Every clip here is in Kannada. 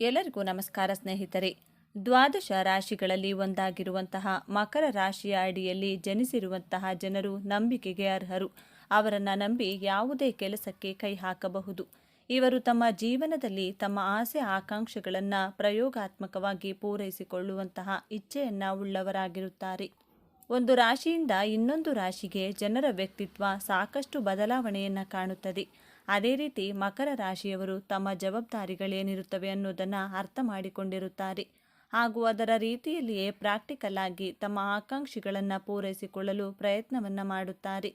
ಎಲ್ಲರಿಗೂ ನಮಸ್ಕಾರ ಸ್ನೇಹಿತರೆ. ದ್ವಾದಶ ರಾಶಿಗಳಲ್ಲಿ ಒಂದಾಗಿರುವಂತಹ ಮಕರ ರಾಶಿಯ ಅಡಿಯಲ್ಲಿ ಜನಿಸಿರುವಂತಹ ಜನರು ನಂಬಿಕೆಗೆ ಅರ್ಹರು. ಅವರನ್ನು ನಂಬಿ ಯಾವುದೇ ಕೆಲಸಕ್ಕೆ ಕೈ ಹಾಕಬಹುದು. ಇವರು ತಮ್ಮ ಜೀವನದಲ್ಲಿ ತಮ್ಮ ಆಸೆ ಆಕಾಂಕ್ಷೆಗಳನ್ನು ಪ್ರಯೋಗಾತ್ಮಕವಾಗಿ ಪೂರೈಸಿಕೊಳ್ಳುವಂತಹ ಇಚ್ಛೆಯನ್ನ ಉಳ್ಳವರಾಗಿರುತ್ತಾರೆ. ಒಂದು ರಾಶಿಯಿಂದ ಇನ್ನೊಂದು ರಾಶಿಗೆ ಜನರ ವ್ಯಕ್ತಿತ್ವ ಸಾಕಷ್ಟು ಬದಲಾವಣೆಯನ್ನು ಕಾಣುತ್ತದೆ. ಅದೇ ರೀತಿ ಮಕರ ರಾಶಿಯವರು ತಮ್ಮ ಜವಾಬ್ದಾರಿಗಳೇನಿರುತ್ತವೆ ಅನ್ನೋದನ್ನು ಅರ್ಥ ಮಾಡಿಕೊಂಡಿರುತ್ತಾರೆ ಹಾಗೂ ಅದರ ರೀತಿಯಲ್ಲಿಯೇ ಪ್ರಾಕ್ಟಿಕಲ್ ಆಗಿ ತಮ್ಮ ಆಕಾಂಕ್ಷೆಗಳನ್ನು ಪೂರೈಸಿಕೊಳ್ಳಲು ಪ್ರಯತ್ನವನ್ನು ಮಾಡುತ್ತಾರೆ.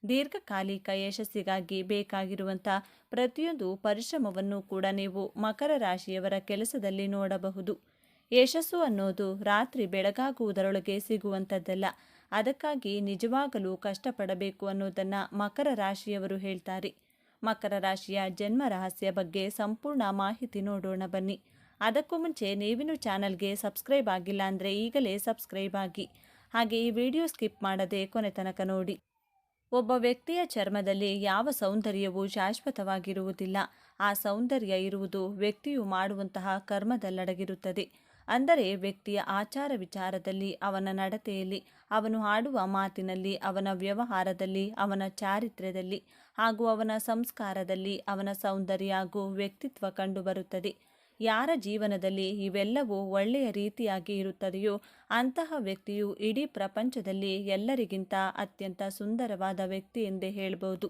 ದೀರ್ಘಕಾಲಿಕ ಯಶಸ್ಸಿಗಾಗಿ ಬೇಕಾಗಿರುವಂಥ ಪ್ರತಿಯೊಂದು ಪರಿಶ್ರಮವನ್ನು ಕೂಡ ನೀವು ಮಕರ ರಾಶಿಯವರ ಕೆಲಸದಲ್ಲಿ ನೋಡಬಹುದು. ಯಶಸ್ಸು ಅನ್ನೋದು ರಾತ್ರಿ ಬೆಳಗಾಗುವುದರೊಳಗೆ ಸಿಗುವಂಥದ್ದಲ್ಲ. ಅದಕ್ಕಾಗಿ ನಿಜವಾಗಲೂ ಕಷ್ಟಪಡಬೇಕು ಅನ್ನೋದನ್ನು ಮಕರ ರಾಶಿಯವರು ಹೇಳ್ತಾರೆ. ಮಕರ ರಾಶಿಯ ಜನ್ಮ ರಹಸ್ಯ ಬಗ್ಗೆ ಸಂಪೂರ್ಣ ಮಾಹಿತಿ ನೋಡೋಣ ಬನ್ನಿ. ಅದಕ್ಕೂ ಮುಂಚೆ ನೀವಿನ್ನೂ ಚಾನಲ್ಗೆ ಸಬ್ಸ್ಕ್ರೈಬ್ ಆಗಿಲ್ಲ ಅಂದರೆ ಈಗಲೇ ಸಬ್ಸ್ಕ್ರೈಬ್ ಆಗಿ, ಹಾಗೆ ಈ ವಿಡಿಯೋ ಸ್ಕಿಪ್ ಮಾಡದೆ ಕೊನೆ ತನಕ ನೋಡಿ. ಒಬ್ಬ ವ್ಯಕ್ತಿಯ ಚರ್ಮದಲ್ಲಿ ಯಾವ ಸೌಂದರ್ಯವೂ ಶಾಶ್ವತವಾಗಿರುವುದಿಲ್ಲ. ಆ ಸೌಂದರ್ಯ ಇರುವುದು ವ್ಯಕ್ತಿಯು ಮಾಡುವಂತಹ ಕರ್ಮದಲ್ಲಡಗಿರುತ್ತದೆ. ಅಂದರೆ ವ್ಯಕ್ತಿಯ ಆಚಾರ ವಿಚಾರದಲ್ಲಿ, ಅವನ ನಡತೆಯಲ್ಲಿ, ಅವನು ಆಡುವ ಮಾತಿನಲ್ಲಿ, ಅವನ ವ್ಯವಹಾರದಲ್ಲಿ, ಅವನ ಚಾರಿತ್ರ್ಯದಲ್ಲಿ ಹಾಗೂ ಅವನ ಸಂಸ್ಕಾರದಲ್ಲಿ ಅವನ ಸೌಂದರ್ಯ ಹಾಗೂ ವ್ಯಕ್ತಿತ್ವ ಕಂಡುಬರುತ್ತದೆ. ಯಾರ ಜೀವನದಲ್ಲಿ ಇವೆಲ್ಲವೂ ಒಳ್ಳೆಯ ರೀತಿಯಾಗಿ ಇರುತ್ತದೆಯೋ ಅಂತಹ ವ್ಯಕ್ತಿಯು ಇಡೀ ಪ್ರಪಂಚದಲ್ಲಿ ಎಲ್ಲರಿಗಿಂತ ಅತ್ಯಂತ ಸುಂದರವಾದ ವ್ಯಕ್ತಿ ಎಂದೇ ಹೇಳ್ಬೋದು.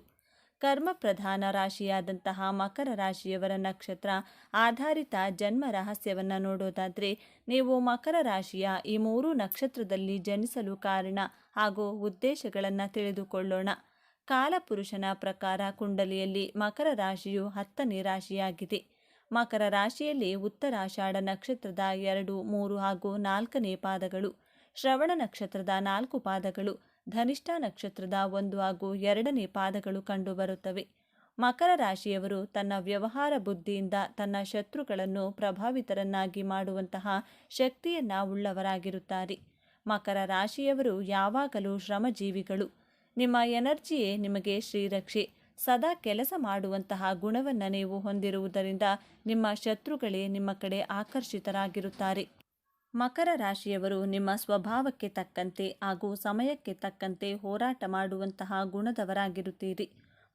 ಕರ್ಮ ಪ್ರಧಾನ ರಾಶಿಯಾದಂತಹ ಮಕರ ರಾಶಿಯವರ ನಕ್ಷತ್ರ ಆಧಾರಿತ ಜನ್ಮ ರಹಸ್ಯವನ್ನು ನೋಡೋದಾದರೆ, ನೀವು ಮಕರ ರಾಶಿಯ ಈ 3 ನಕ್ಷತ್ರದಲ್ಲಿ ಜನಿಸಲು ಕಾರಣ ಹಾಗೂ ಉದ್ದೇಶಗಳನ್ನು ತಿಳಿದುಕೊಳ್ಳೋಣ. ಕಾಲಪುರುಷನ ಪ್ರಕಾರ ಕುಂಡಲಿಯಲ್ಲಿ ಮಕರ ರಾಶಿಯು 10ನೇ ರಾಶಿಯಾಗಿದೆ. ಮಕರ ರಾಶಿಯಲ್ಲಿ ಉತ್ತರಾಷಾಢ ನಕ್ಷತ್ರದ 2, 3 ಹಾಗೂ 4ನೇ ಪಾದಗಳು, ಶ್ರವಣ ನಕ್ಷತ್ರದ 4 ಪಾದಗಳು, ಧನಿಷ್ಠ ನಕ್ಷತ್ರದ 1 ಹಾಗೂ 2ನೇ ಪಾದಗಳು ಕಂಡುಬರುತ್ತವೆ. ಮಕರ ರಾಶಿಯವರು ತನ್ನ ವ್ಯವಹಾರ ಬುದ್ಧಿಯಿಂದ ತನ್ನ ಶತ್ರುಗಳನ್ನು ಪ್ರಭಾವಿತರನ್ನಾಗಿ ಮಾಡುವಂತಹ ಶಕ್ತಿಯನ್ನ ಉಳ್ಳವರಾಗಿರುತ್ತಾರೆ. ಮಕರ ರಾಶಿಯವರು ಯಾವಾಗಲೂ ಶ್ರಮಜೀವಿಗಳು. ನಿಮ್ಮ ಎನರ್ಜಿಯೇ ನಿಮಗೆ ಶ್ರೀರಕ್ಷೆ. ಸದಾ ಕೆಲಸ ಮಾಡುವಂತಹ ಗುಣವನ್ನು ನೀವು ಹೊಂದಿರುವುದರಿಂದ ನಿಮ್ಮ ಶತ್ರುಗಳೇ ನಿಮ್ಮ ಕಡೆ ಆಕರ್ಷಿತರಾಗಿರುತ್ತಾರೆ. ಮಕರ ರಾಶಿಯವರು ನಿಮ್ಮ ಸ್ವಭಾವಕ್ಕೆ ತಕ್ಕಂತೆ ಹಾಗೂ ಸಮಯಕ್ಕೆ ತಕ್ಕಂತೆ ಹೋರಾಟ ಮಾಡುವಂತಹ ಗುಣದವರಾಗಿರುತ್ತೀರಿ.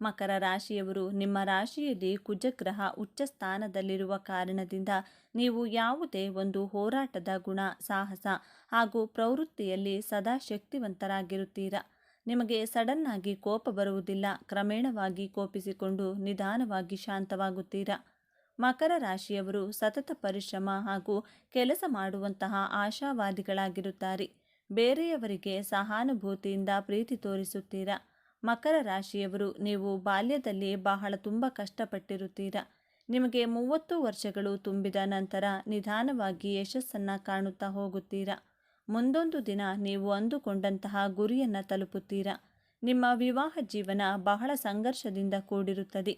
ಮಕರ ರಾಶಿಯವರು ನಿಮ್ಮ ರಾಶಿಯಲ್ಲಿ ಕುಜಗ್ರಹ ಉಚ್ಚ ಸ್ಥಾನದಲ್ಲಿರುವ ಕಾರಣದಿಂದ ನೀವು ಯಾವುದೇ ಒಂದು ಹೋರಾಟದ ಗುಣ, ಸಾಹಸ ಹಾಗೂ ಪ್ರವೃತ್ತಿಯಲ್ಲಿ ಸದಾ ಶಕ್ತಿವಂತರಾಗಿರುತ್ತೀರಾ. ನಿಮಗೆ ಸಡನ್ನಾಗಿ ಕೋಪ ಬರುವುದಿಲ್ಲ. ಕ್ರಮೇಣವಾಗಿ ಕೋಪಿಸಿಕೊಂಡು ನಿಧಾನವಾಗಿ ಶಾಂತವಾಗುತ್ತೀರಾ. ಮಕರ ರಾಶಿಯವರು ಸತತ ಪರಿಶ್ರಮ ಹಾಗೂ ಕೆಲಸ ಮಾಡುವಂತಹ ಆಶಾವಾದಿಗಳಾಗಿರುತ್ತಾರೆ. ಬೇರೆಯವರಿಗೆ ಸಹಾನುಭೂತಿಯಿಂದ ಪ್ರೀತಿ ತೋರಿಸುತ್ತೀರಾ. ಮಕರ ರಾಶಿಯವರು ನೀವು ಬಾಲ್ಯದಲ್ಲಿ ಬಹಳ ತುಂಬ ಕಷ್ಟಪಟ್ಟಿರುತ್ತೀರಾ. ನಿಮಗೆ 30 ವರ್ಷಗಳು ತುಂಬಿದ ನಂತರ ನಿಧಾನವಾಗಿ ಯಶಸ್ಸನ್ನು ಕಾಣುತ್ತಾ ಹೋಗುತ್ತೀರಾ. ಮುಂದೊಂದು ದಿನ ನೀವು ಅಂದುಕೊಂಡಂತಹ ಗುರಿಯನ್ನು ತಲುಪುತ್ತೀರಾ. ನಿಮ್ಮ ವಿವಾಹ ಜೀವನ ಬಹಳ ಸಂಘರ್ಷದಿಂದ ಕೂಡಿರುತ್ತದೆ.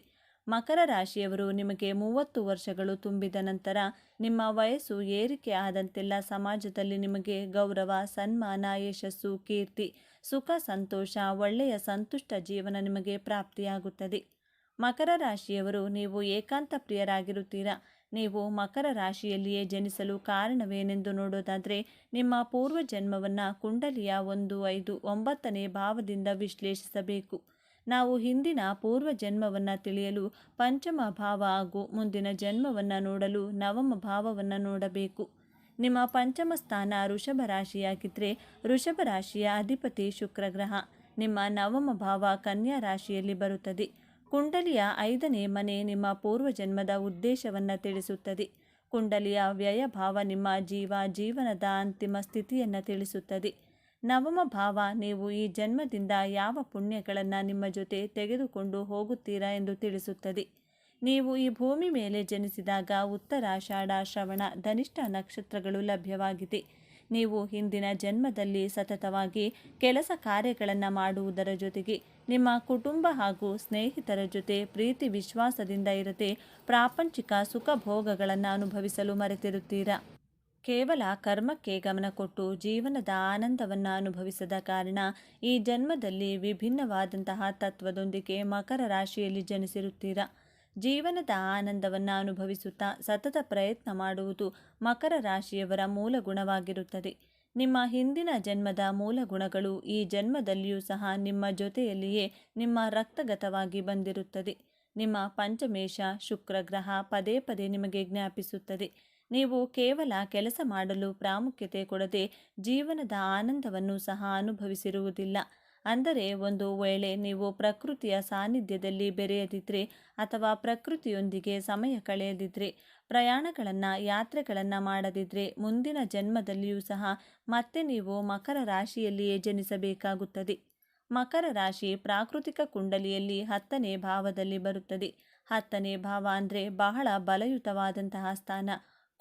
ಮಕರ ರಾಶಿಯವರು ನಿಮಗೆ 30 ವರ್ಷಗಳು ತುಂಬಿದ ನಂತರ ನಿಮ್ಮ ವಯಸ್ಸು ಏರಿಕೆ ಆದಂತೆಲ್ಲ ಸಮಾಜದಲ್ಲಿ ನಿಮಗೆ ಗೌರವ, ಸನ್ಮಾನ, ಯಶಸ್ಸು, ಕೀರ್ತಿ, ಸುಖ, ಸಂತೋಷ, ಒಳ್ಳೆಯ ಸಂತುಷ್ಟ ಜೀವನ ನಿಮಗೆ ಪ್ರಾಪ್ತಿಯಾಗುತ್ತದೆ. ಮಕರ ರಾಶಿಯವರು ನೀವು ಏಕಾಂತ ಪ್ರಿಯರಾಗಿರುತ್ತೀರಾ. ನೀವು ಮಕರ ರಾಶಿಯಲ್ಲಿಯೇ ಜನಿಸಲು ಕಾರಣವೇನೆಂದು ನೋಡೋದಾದರೆ, ನಿಮ್ಮ ಪೂರ್ವ ಜನ್ಮವನ್ನು ಕುಂಡಲಿಯ 1, 5, 9ನೇ ಭಾವದಿಂದ ವಿಶ್ಲೇಷಿಸಬೇಕು. ನಾವು ಹಿಂದಿನ ಪೂರ್ವ ಜನ್ಮವನ್ನು ತಿಳಿಯಲು ಪಂಚಮ ಭಾವ ಹಾಗೂ ಮುಂದಿನ ಜನ್ಮವನ್ನು ನೋಡಲು ನವಮ ಭಾವವನ್ನು ನೋಡಬೇಕು. ನಿಮ್ಮ ಪಂಚಮ ಸ್ಥಾನ ವೃಷಭ ರಾಶಿಯಾಗಿದ್ದರೆ ವೃಷಭ ರಾಶಿಯ ಅಧಿಪತಿ ಶುಕ್ರಗ್ರಹ. ನಿಮ್ಮ ನವಮ ಭಾವ ಕನ್ಯಾ ರಾಶಿಯಲ್ಲಿ ಬರುತ್ತದೆ. ಕುಂಡಲಿಯ 5ನೇ ಮನೆ ನಿಮ್ಮ ಪೂರ್ವಜನ್ಮದ ಉದ್ದೇಶವನ್ನು ತಿಳಿಸುತ್ತದೆ. ಕುಂಡಲಿಯ ವ್ಯಯ ಭಾವ ನಿಮ್ಮ ಜೀವನದ ಅಂತಿಮ ಸ್ಥಿತಿಯನ್ನು ತಿಳಿಸುತ್ತದೆ. ನವಮ ಭಾವ ನೀವು ಈ ಜನ್ಮದಿಂದ ಯಾವ ಪುಣ್ಯಗಳನ್ನು ನಿಮ್ಮ ಜೊತೆ ತೆಗೆದುಕೊಂಡು ಹೋಗುತ್ತೀರಾ ಎಂದು ತಿಳಿಸುತ್ತದೆ. ನೀವು ಈ ಭೂಮಿ ಮೇಲೆ ಜನಿಸಿದಾಗ ಉತ್ತರಾಷಾಢ, ಶ್ರವಣ, ಧನಿಷ್ಠ ನಕ್ಷತ್ರಗಳು ಲಭ್ಯವಾಗಿದೆ. ನೀವು ಹಿಂದಿನ ಜನ್ಮದಲ್ಲಿ ಸತತವಾಗಿ ಕೆಲಸ ಕಾರ್ಯಗಳನ್ನು ಮಾಡುವುದರ ಜೊತೆಗೆ ನಿಮ್ಮ ಕುಟುಂಬ ಹಾಗೂ ಸ್ನೇಹಿತರ ಜೊತೆ ಪ್ರೀತಿ ವಿಶ್ವಾಸದಿಂದ ಇರದೆ ಪ್ರಾಪಂಚಿಕ ಸುಖ ಭೋಗಗಳನ್ನು ಅನುಭವಿಸಲು ಮರೆತಿರುತ್ತೀರಾ. ಕೇವಲ ಕರ್ಮಕ್ಕೆ ಗಮನ ಕೊಟ್ಟು ಜೀವನದ ಆನಂದವನ್ನು ಅನುಭವಿಸದ ಕಾರಣ ಈ ಜನ್ಮದಲ್ಲಿ ವಿಭಿನ್ನವಾದಂತಹ ತತ್ವದೊಂದಿಗೆ ಮಕರ ರಾಶಿಯಲ್ಲಿ ಜನಿಸಿರುತ್ತೀರಾ. ಜೀವನದ ಆನಂದವನ್ನು ಅನುಭವಿಸುತ್ತಾ ಸತತ ಪ್ರಯತ್ನ ಮಾಡುವುದು ಮಕರ ರಾಶಿಯವರ ಮೂಲ ಗುಣವಾಗಿರುತ್ತದೆ. ನಿಮ್ಮ ಹಿಂದಿನ ಜನ್ಮದ ಮೂಲ ಗುಣಗಳು ಈ ಜನ್ಮದಲ್ಲಿಯೂ ಸಹ ನಿಮ್ಮ ಜೊತೆಯಲ್ಲಿಯೇ ನಿಮ್ಮ ರಕ್ತಗತವಾಗಿ ಬಂದಿರುತ್ತದೆ. ನಿಮ್ಮ ಪಂಚಮೇಶ ಶುಕ್ರ ಗ್ರಹ ಪದೇ ಪದೇ ನಿಮಗೆ ಜ್ಞಾಪಿಸುತ್ತದೆ. ನೀವು ಕೇವಲ ಕೆಲಸ ಮಾಡಲು ಪ್ರಾಮುಖ್ಯತೆ ಕೊಡದೆ ಜೀವನದ ಆನಂದವನ್ನು ಸಹ ಅನುಭವಿಸಿರುವುದಿಲ್ಲ. ಅಂದರೆ ಒಂದು ವೇಳೆ ನೀವು ಪ್ರಕೃತಿಯ ಸಾನ್ನಿಧ್ಯದಲ್ಲಿ ಬೆರೆಯದಿದ್ದರೆ ಅಥವಾ ಪ್ರಕೃತಿಯೊಂದಿಗೆ ಸಮಯ ಕಳೆಯದಿದ್ದರೆ, ಪ್ರಯಾಣಗಳನ್ನು ಯಾತ್ರೆಗಳನ್ನು ಮಾಡದಿದ್ದರೆ ಮುಂದಿನ ಜನ್ಮದಲ್ಲಿಯೂ ಸಹ ಮತ್ತೆ ನೀವು ಮಕರ ರಾಶಿಯಲ್ಲಿಯೇ ಜನಿಸಬೇಕಾಗುತ್ತದೆ. ಮಕರ ರಾಶಿ ಪ್ರಾಕೃತಿಕ ಕುಂಡಲಿಯಲ್ಲಿ 10ನೇ ಭಾವದಲ್ಲಿ ಬರುತ್ತದೆ. 10ನೇ ಭಾವ ಅಂದರೆ ಬಹಳ ಬಲಯುತವಾದಂತಹ ಸ್ಥಾನ.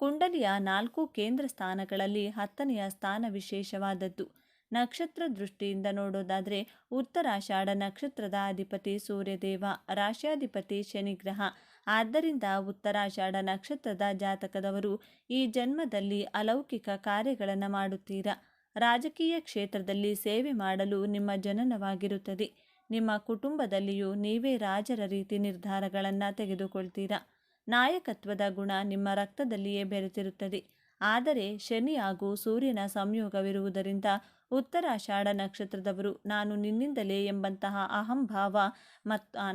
ಕುಂಡಲಿಯ 4 ಕೇಂದ್ರ ಸ್ಥಾನಗಳಲ್ಲಿ 10ನೆಯ ಸ್ಥಾನ ವಿಶೇಷವಾದದ್ದು. ನಕ್ಷತ್ರ ದೃಷ್ಟಿಯಿಂದ ನೋಡೋದಾದರೆ ಉತ್ತರಾಷಾಢ ನಕ್ಷತ್ರದ ಅಧಿಪತಿ ಸೂರ್ಯದೇವ, ರಾಶ್ಯಾಧಿಪತಿ ಶನಿಗ್ರಹ. ಆದ್ದರಿಂದ ಉತ್ತರಾಷಾಢ ನಕ್ಷತ್ರದ ಜಾತಕದವರು ಈ ಜನ್ಮದಲ್ಲಿ ಅಲೌಕಿಕ ಕಾರ್ಯಗಳನ್ನು ಮಾಡುತ್ತೀರಾ. ರಾಜಕೀಯ ಕ್ಷೇತ್ರದಲ್ಲಿ ಸೇವೆ ಮಾಡಲು ನಿಮ್ಮ ಜನನವಾಗಿರುತ್ತದೆ. ನಿಮ್ಮ ಕುಟುಂಬದಲ್ಲಿಯೂ ನೀವೇ ರಾಜರ ರೀತಿ ನಿರ್ಧಾರಗಳನ್ನು ತೆಗೆದುಕೊಳ್ತೀರಾ. ನಾಯಕತ್ವದ ಗುಣ ನಿಮ್ಮ ರಕ್ತದಲ್ಲಿಯೇ ಬೆರೆತಿರುತ್ತದೆ. ಆದರೆ ಶನಿ ಹಾಗೂ ಸೂರ್ಯನ ಸಂಯೋಗವಿರುವುದರಿಂದ ಉತ್ತರಾಷಾಢ ನಕ್ಷತ್ರದವರು ನಾನು ನಿನ್ನಿಂದಲೇ ಎಂಬಂತಹ ಅಹಂಭಾವ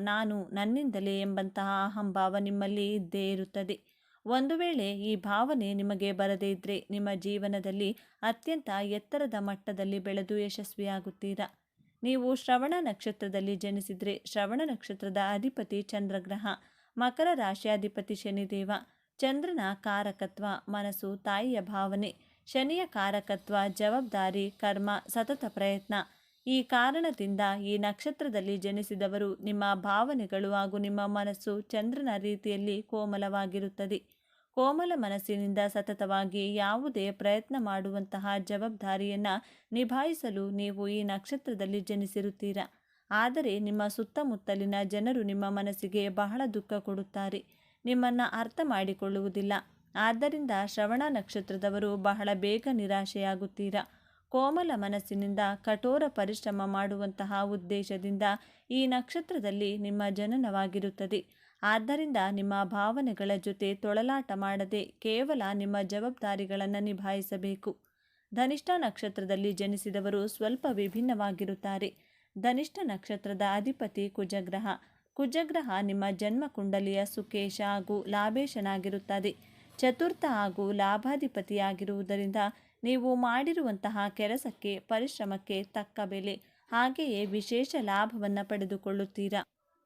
ನಾನು ನನ್ನಿಂದಲೇ ಎಂಬಂತಹ ಅಹಂಭಾವ ನಿಮ್ಮಲ್ಲಿ ಇದ್ದೇ ಇರುತ್ತದೆ. ಒಂದು ವೇಳೆ ಈ ಭಾವನೆ ನಿಮಗೆ ಬರದೇ ಇದ್ದರೆ ನಿಮ್ಮ ಜೀವನದಲ್ಲಿ ಅತ್ಯಂತ ಎತ್ತರದ ಮಟ್ಟದಲ್ಲಿ ಬೆಳೆದು ಯಶಸ್ವಿಯಾಗುತ್ತೀರಾ. ನೀವು ಶ್ರವಣ ನಕ್ಷತ್ರದಲ್ಲಿ ಜನಿಸಿದರೆ ಶ್ರವಣ ನಕ್ಷತ್ರದ ಅಧಿಪತಿ ಚಂದ್ರಗ್ರಹ, ಮಕರ ರಾಶ್ಯಾಧಿಪತಿ ಶನಿದೇವ. ಚಂದ್ರನ ಕಾರಕತ್ವ ಮನಸ್ಸು, ತಾಯಿಯ ಭಾವನೆ. ಶನಿಯ ಕಾರಕತ್ವ ಜವಾಬ್ದಾರಿ, ಕರ್ಮ, ಸತತ ಪ್ರಯತ್ನ. ಈ ಕಾರಣದಿಂದ ಈ ನಕ್ಷತ್ರದಲ್ಲಿ ಜನಿಸಿದವರು ನಿಮ್ಮ ಭಾವನೆಗಳು ಹಾಗೂ ನಿಮ್ಮ ಮನಸ್ಸು ಚಂದ್ರನ ರೀತಿಯಲ್ಲಿ ಕೋಮಲವಾಗಿರುತ್ತದೆ. ಕೋಮಲ ಮನಸ್ಸಿನಿಂದ ಸತತವಾಗಿ ಯಾವುದೇ ಪ್ರಯತ್ನ ಮಾಡುವಂತಹ ಜವಾಬ್ದಾರಿಯನ್ನು ನಿಭಾಯಿಸಲು ನೀವು ಈ ನಕ್ಷತ್ರದಲ್ಲಿ ಜನಿಸಿರುತ್ತೀರಾ. ಆದರೆ ನಿಮ್ಮ ಸುತ್ತಮುತ್ತಲಿನ ಜನರು ನಿಮ್ಮ ಮನಸ್ಸಿಗೆ ಬಹಳ ದುಃಖ ಕೊಡುತ್ತಾರೆ, ನಿಮ್ಮನ್ನು ಅರ್ಥ ಮಾಡಿಕೊಳ್ಳುವುದಿಲ್ಲ. ಆದ್ದರಿಂದ ಶ್ರವಣ ನಕ್ಷತ್ರದವರು ಬಹಳ ಬೇಗ ನಿರಾಶೆಯಾಗುತ್ತೀರಾ. ಕೋಮಲ ಮನಸ್ಸಿನಿಂದ ಕಠೋರ ಪರಿಶ್ರಮ ಮಾಡುವಂತಹ ಉದ್ದೇಶದಿಂದ ಈ ನಕ್ಷತ್ರದಲ್ಲಿ ನಿಮ್ಮ ಜನನವಾಗಿರುತ್ತದೆ. ಆದ್ದರಿಂದ ನಿಮ್ಮ ಭಾವನೆಗಳ ಜೊತೆ ತೊಳಲಾಟ ಮಾಡದೆ ಕೇವಲ ನಿಮ್ಮ ಜವಾಬ್ದಾರಿಗಳನ್ನು ನಿಭಾಯಿಸಬೇಕು. ಧನಿಷ್ಠ ನಕ್ಷತ್ರದಲ್ಲಿ ಜನಿಸಿದವರು ಸ್ವಲ್ಪ ವಿಭಿನ್ನವಾಗಿರುತ್ತಾರೆ. ಧನಿಷ್ಠ ನಕ್ಷತ್ರದ ಅಧಿಪತಿ ಕುಜಗ್ರಹ. ಕುಜಗ್ರಹ ನಿಮ್ಮ ಜನ್ಮ ಕುಂಡಲಿಯ ಸುಕೇಶ ಹಾಗೂ ಲಾಭೇಶನಾಗಿರುತ್ತದೆ. ಚತುರ್ಥ ಹಾಗೂ ಲಾಭಾಧಿಪತಿಯಾಗಿರುವುದರಿಂದ ನೀವು ಮಾಡಿರುವಂತಹ ಕೆಲಸಕ್ಕೆ, ಪರಿಶ್ರಮಕ್ಕೆ ತಕ್ಕ ಬೆಲೆ, ಹಾಗೆಯೇ ವಿಶೇಷ ಲಾಭವನ್ನು ಪಡೆದುಕೊಳ್ಳುತ್ತೀರಾ.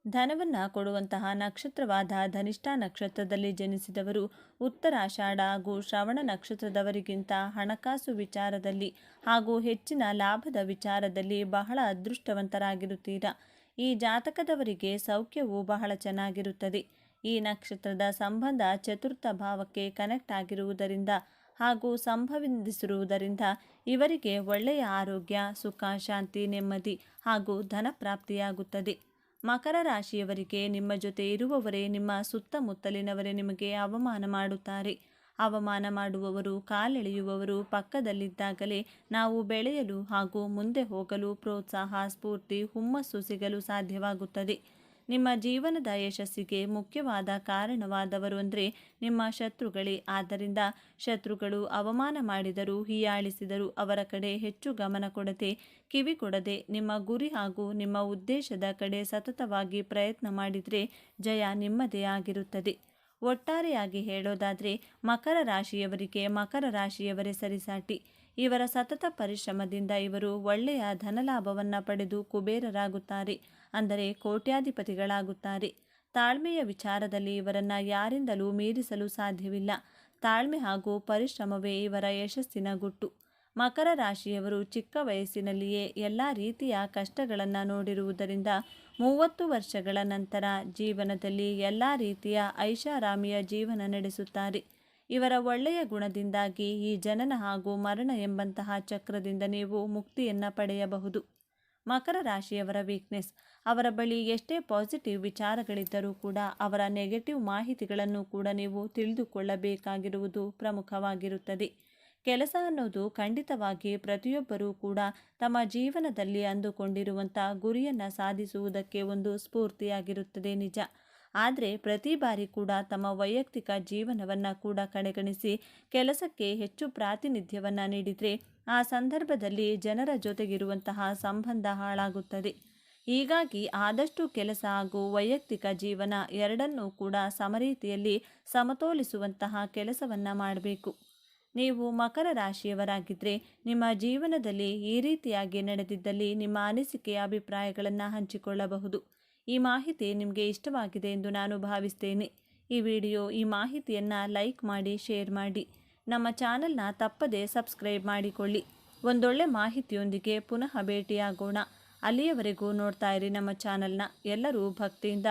ಧನವನ್ನು ಕೊಡುವಂತಹ ನಕ್ಷತ್ರವಾದ ಧನಿಷ್ಠ ನಕ್ಷತ್ರದಲ್ಲಿ ಜನಿಸಿದವರು ಉತ್ತರಾಷಾಢ ಹಾಗೂ ಶ್ರವಣ ನಕ್ಷತ್ರದವರಿಗಿಂತ ಹಣಕಾಸು ವಿಚಾರದಲ್ಲಿ ಹಾಗೂ ಹೆಚ್ಚಿನ ಲಾಭದ ವಿಚಾರದಲ್ಲಿ ಬಹಳ ಅದೃಷ್ಟವಂತರಾಗಿರುತ್ತೀರಾ. ಈ ಜಾತಕದವರಿಗೆ ಸೌಖ್ಯವು ಬಹಳ ಚೆನ್ನಾಗಿರುತ್ತದೆ. ಈ ನಕ್ಷತ್ರದ ಸಂಬಂಧ ಚತುರ್ಥ ಭಾವಕ್ಕೆ ಕನೆಕ್ಟ್ ಆಗಿರುವುದರಿಂದ ಹಾಗೂ ಸಂಬಂಧಿಸಿರುವುದರಿಂದ ಇವರಿಗೆ ಒಳ್ಳೆಯ ಆರೋಗ್ಯ, ಸುಖ, ಶಾಂತಿ, ನೆಮ್ಮದಿ ಹಾಗೂ ಧನ ಪ್ರಾಪ್ತಿಯಾಗುತ್ತದೆ. ಮಕರ ರಾಶಿಯವರಿಗೆ ನಿಮ್ಮ ಜೊತೆ ಇರುವವರೇ, ನಿಮ್ಮ ಸುತ್ತಮುತ್ತಲಿನವರೇ ನಿಮಗೆ ಅವಮಾನ ಮಾಡುತ್ತಾರೆ. ಅವಮಾನ ಮಾಡುವವರು, ಕಾಲೆಳೆಯುವವರು ಪಕ್ಕದಲ್ಲಿದ್ದಾಗಲೇ ನಾವು ಬೆಳೆಯಲು ಹಾಗೂ ಮುಂದೆ ಹೋಗಲು ಪ್ರೋತ್ಸಾಹ, ಸ್ಫೂರ್ತಿ, ಹುಮ್ಮಸ್ಸು ಸಿಗಲು ಸಾಧ್ಯವಾಗುತ್ತದೆ. ನಿಮ್ಮ ಜೀವನದ ಯಶಸ್ಸಿಗೆ ಮುಖ್ಯವಾದ ಕಾರಣವಾದವರು ಅಂದರೆ ನಿಮ್ಮ ಶತ್ರುಗಳೇ. ಆದ್ದರಿಂದ ಶತ್ರುಗಳು ಅವಮಾನ ಮಾಡಿದರೂ, ಹೀಯಾಳಿಸಿದರೂ ಅವರ ಕಡೆ ಹೆಚ್ಚು ಗಮನ ಕೊಡದೆ, ಕಿವಿ ಕೊಡದೆ ನಿಮ್ಮ ಗುರಿ ಹಾಗೂ ನಿಮ್ಮ ಉದ್ದೇಶದ ಕಡೆ ಸತತವಾಗಿ ಪ್ರಯತ್ನ ಮಾಡಿದರೆ ಜಯ ನಿಮ್ಮದೇ ಆಗಿರುತ್ತದೆ. ಒಟ್ಟಾರೆಯಾಗಿ ಹೇಳೋದಾದರೆ ಮಕರ ರಾಶಿಯವರಿಗೆ ಮಕರ ರಾಶಿಯವರೇ ಸರಿಸಾಟಿ. ಇವರ ಸತತ ಪರಿಶ್ರಮದಿಂದ ಇವರು ಒಳ್ಳೆಯ ಧನಲಾಭವನ್ನು ಪಡೆದು ಕುಬೇರರಾಗುತ್ತಾರೆ, ಅಂದರೆ ಕೋಟ್ಯಾಧಿಪತಿಗಳಾಗುತ್ತಾರೆ. ತಾಳ್ಮೆಯ ವಿಚಾರದಲ್ಲಿ ಇವರನ್ನು ಯಾರಿಂದಲೂ ಮೀರಿಸಲು ಸಾಧ್ಯವಿಲ್ಲ. ತಾಳ್ಮೆ ಹಾಗೂ ಪರಿಶ್ರಮವೇ ಇವರ ಯಶಸ್ಸಿನ ಗುಟ್ಟು. ಮಕರ ರಾಶಿಯವರು ಚಿಕ್ಕ ವಯಸ್ಸಿನಲ್ಲಿಯೇ ಎಲ್ಲ ರೀತಿಯ ಕಷ್ಟಗಳನ್ನು ನೋಡಿರುವುದರಿಂದ 30 ವರ್ಷಗಳ ನಂತರ ಜೀವನದಲ್ಲಿ ಎಲ್ಲ ರೀತಿಯ ಐಷಾರಾಮಿಯ ಜೀವನ ನಡೆಸುತ್ತಾರೆ. ಇವರ ಒಳ್ಳೆಯ ಗುಣದಿಂದಾಗಿ ಈ ಜನನ ಹಾಗೂ ಮರಣ ಎಂಬಂತಹ ಚಕ್ರದಿಂದ ನೀವು ಮುಕ್ತಿಯನ್ನು ಪಡೆಯಬಹುದು. ಮಕರ ರಾಶಿಯವರ ವೀಕ್ನೆಸ್: ಅವರ ಬಳಿ ಎಷ್ಟೇ ಪಾಸಿಟಿವ್ ವಿಚಾರಗಳಿದ್ದರೂ ಕೂಡ ಅವರ ನೆಗೆಟಿವ್ ಮಾಹಿತಿಗಳನ್ನು ಕೂಡ ನೀವು ತಿಳಿದುಕೊಳ್ಳಬೇಕಾಗಿರುವುದು ಪ್ರಮುಖವಾಗಿರುತ್ತದೆ. ಕೆಲಸ ಅನ್ನೋದು ಖಂಡಿತವಾಗಿ ಪ್ರತಿಯೊಬ್ಬರೂ ಕೂಡ ತಮ್ಮ ಜೀವನದಲ್ಲಿ ಅಂದುಕೊಂಡಿರುವಂಥ ಗುರಿಯನ್ನು ಸಾಧಿಸುವುದಕ್ಕೆ ಒಂದು ಸ್ಫೂರ್ತಿಯಾಗಿರುತ್ತದೆ, ನಿಜ. ಆದರೆ ಪ್ರತಿ ಬಾರಿ ಕೂಡ ತಮ್ಮ ವೈಯಕ್ತಿಕ ಜೀವನವನ್ನು ಕೂಡ ಕಡೆಗಣಿಸಿ ಕೆಲಸಕ್ಕೆ ಹೆಚ್ಚು ಪ್ರಾತಿನಿಧ್ಯವನ್ನು ನೀಡಿದರೆ ಆ ಸಂದರ್ಭದಲ್ಲಿ ಜನರ ಜೊತೆಗಿರುವಂತಹ ಸಂಬಂಧ ಹಾಳಾಗುತ್ತದೆ. ಹೀಗಾಗಿ ಆದಷ್ಟು ಕೆಲಸ ಹಾಗೂ ವೈಯಕ್ತಿಕ ಜೀವನ ಎರಡನ್ನೂ ಕೂಡ ಸಮರೀತಿಯಲ್ಲಿ ಸಮತೋಲಿಸುವಂತಹ ಕೆಲಸವನ್ನು ಮಾಡಬೇಕು. ನೀವು ಮಕರ ರಾಶಿಯವರಾಗಿದ್ದರೆ ನಿಮ್ಮ ಜೀವನದಲ್ಲಿ ಈ ರೀತಿಯಾಗಿ ನಡೆದಿದ್ದಲ್ಲಿ ನಿಮ್ಮ ಅನಿಸಿಕೆಯ ಅಭಿಪ್ರಾಯಗಳನ್ನು ಹಂಚಿಕೊಳ್ಳಬಹುದು. ಈ ಮಾಹಿತಿ ನಿಮಗೆ ಇಷ್ಟವಾಗಿದೆ ಎಂದು ನಾನು ಭಾವಿಸ್ತೇನೆ. ಈ ಮಾಹಿತಿಯನ್ನು ಲೈಕ್ ಮಾಡಿ, ಶೇರ್ ಮಾಡಿ. ನಮ್ಮ ಚಾನಲ್ನ ತಪ್ಪದೇ ಸಬ್ಸ್ಕ್ರೈಬ್ ಮಾಡಿಕೊಳ್ಳಿ. ಒಂದೊಳ್ಳೆ ಮಾಹಿತಿಯೊಂದಿಗೆ ಪುನಃ ಭೇಟಿಯಾಗೋಣ. ಅಲ್ಲಿಯವರೆಗೂ ನೋಡ್ತಾ ಇರಿ ನಮ್ಮ ಚಾನಲ್ನ. ಎಲ್ಲರೂ ಭಕ್ತಿಯಿಂದ